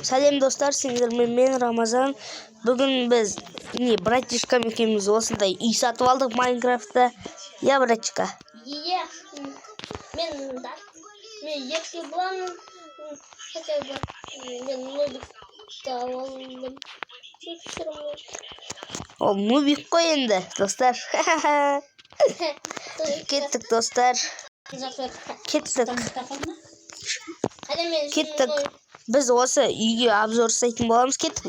Сәлем достар, сендермен мен Рамазан. Бүгін біз братишкам екеуміз осындай үй сатып алдық Майнкрафтта. Я, братишка? Иә, мен ерке боламын. Хотя бы мен нубикті алдым. Ол нубик қой енді, достар. Кеттік, достар. Кеттік. Біз осы үйге обзор жасайтын боламыз. Кеттік,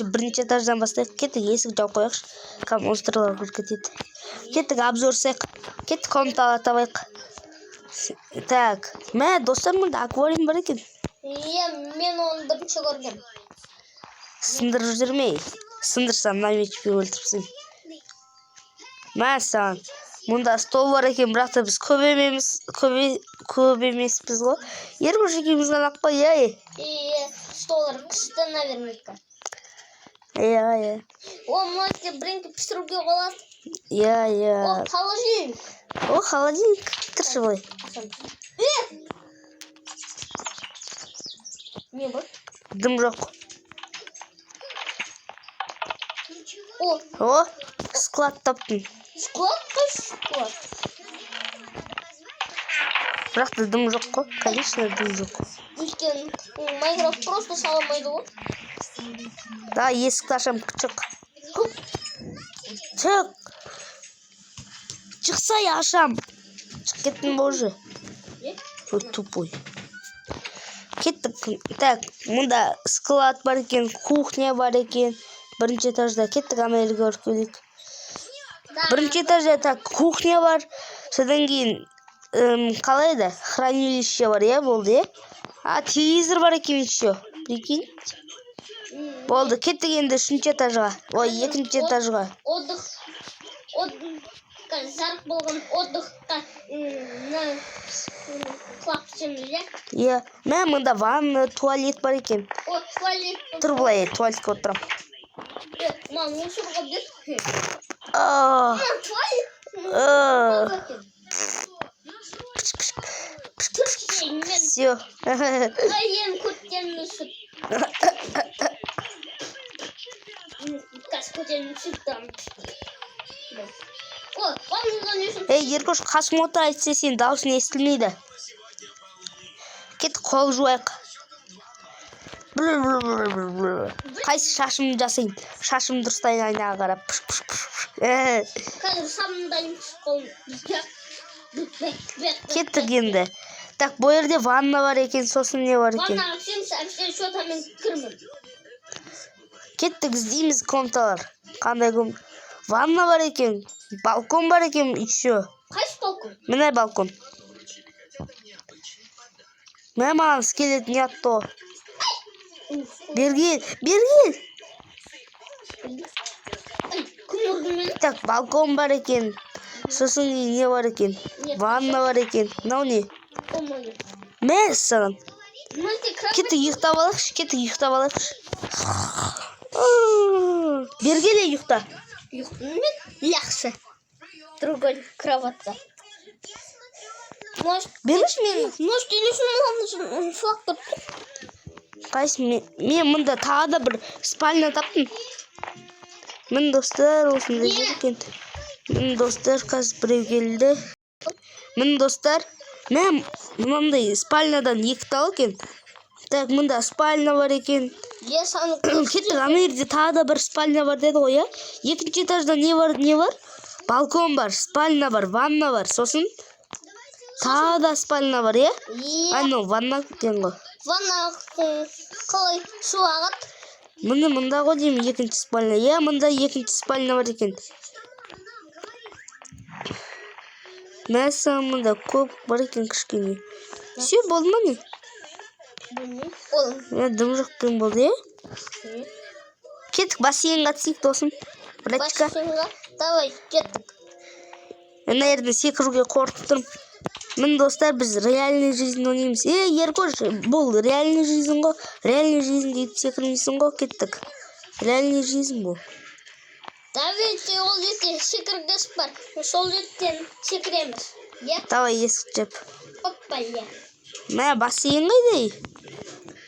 бірінші этаждан бастайық. Кеттік, есік жауып қояқшы. Монстрлар кіріп кетеді. Кеттік, обзор жасайық. Кеттік, комнаталы табайық. Так, достар, мұнда аквариум бар екен. Иә, мен оны бірінші көргем. Сындырып жүрмей. Сындырсам, намечпей өлтіріпсің. Саған. Мұнда стол бар екен, бірақ та біз көп емеспіз ғой. Еркош екеуміз ғана қой, Иә, столдар күшті, наверняка. Иә. О, мынау бірінгі пісіруге болады. Иә. О, холодильник. О, холодильник. Тұршы былай. Не бар? Дым жоқ. О, склад таптым. Склад? Қай склад? Бірақ та дым жоқ қой. Конечно, дым жоқ. Өйткені Майнкрафт просто саламайды ғой. Да, есікті ашам, шық. Шық. Шықсай ашам. Шық кеттің бе уже? Ой, тупой. Кеттік. Так, мұнда склад бар екен, кухня бар екен. Бірінші этажда. Кеттік, амелге өркелік. Бірінші этажда так кухня бар. Содан кейін қалай да хранилище бар, болды, телевизор бар екен еще. Прикинь. Болды, кеттік енді үшінші этажға. Ой, екінші этажға. Жарық болған отдыққа құлап түсеміз, Иә, мұнда ванна, туалет бар екен. Туалет. Тұр былай, туалетке отырам. Мусорға бер. Все. Ең көттерімді сүт. Қас көтерімді сүттім. Еркош, қасым отыр айтса сен даусын естілмейді. Кет, қол жуайық. Қайсы шашымды жасайын. Шашым дұрыстайын айнаға қарап. Қазір самындайын қолым. Кеттік енді. Так, бұл жерде ванна бар екен, сосын не бар екен? Ваннаға сен шотамен кірмін. Кеттік, іздейміз комнаталар. Қандай комната? Ванна бар екен, балкон бар екен, еще. Қайсы балкон? Міне балкон. Міне маған скелет не атты. Бергел. Так, балкон бар екен. Сосын не бар екен? Ванна бар екен. Мынау не? Саған. Кеттік, ұйықтап алайықшы. Бергеле ұйықта. Яқшы. Другой кроватта. Беріңші мені. Может, телефон флаг тұр. Қайсы, мен мұнда тағы да бір спальня таптым. Мін достар, осында жеркен. Мін достар, қазір біреу келді. Мін достар, мен мұндай спальнядан екі тал екен. Так, мұнда спальня бар екен. Кеттік, ана жерде тағы да бір спальня бар деді ғой, Екінші этажда не бар? Балкон бар, спальня бар, ванна бар. Сосын тағы да спальня бар, Айно, ванна көтен ғой. Ванна қалай су ағат? Мұнда ғой деймін екінші спальня. Мұнда екінші спальня бар екен. Мәсіған мұнда көп бар екен кішкене. Все, болды ма не? Дым жоқпен болды, Кеттік, бассейнға түсейік, досым. Братишка. Бассейнға? Давай, кеттік. Мына жерде секіруге қорқып тұрмын. Мін достар, біз реальный жизнь ойнаймыз. Еркош, бұл реальный жизнь ғой. Реальный жизнь дейді секірмейсің ғой, кеттік. Реальный жизнь бұл. Давайте, ол жерде секіргіс бар. Сол жерден секіреміз. Давай, есік жеп. Опа, Мә, бассейн қайда?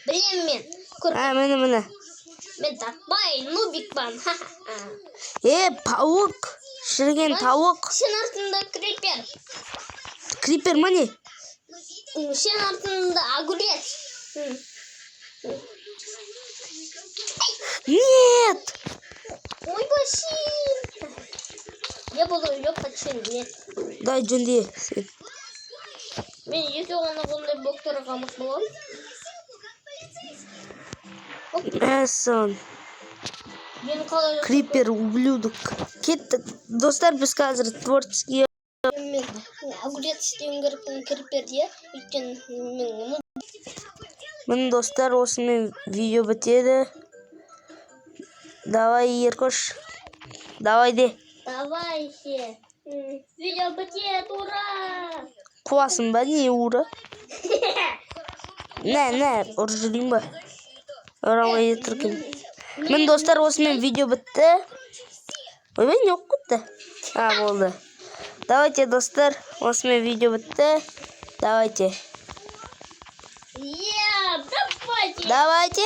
Білем мен. Міне. Мен таппай, нубикпан. Паук. Шірген тауық. Сен артында крипер. Крипер міне. Сен артында огурец. Нет. Ой, баси. Я буду ее починить. Нет. Дай жөнде. Мен ете ғана бұндай боқтарға қамық боламын. Сон. Мен қалай Крипер, ублюдок. Кеттік. Достар, біз қазір творческий. мен огурец істеуім керекпін криперде. Өйткені мен Міне достар, осымен видео бітеді. Давай, Еркош. Давай де. Давай ще. Видео бітет, ура! Қуасың ба, не ура? Не, ұржырайын ба? Ұрамай етіркен. Міне достар, осымен видео бітті. Ойбай, не оқып кетті? Болды. Давайте, достар, осымен видео бітті. Давайте. Давайте! Давайте!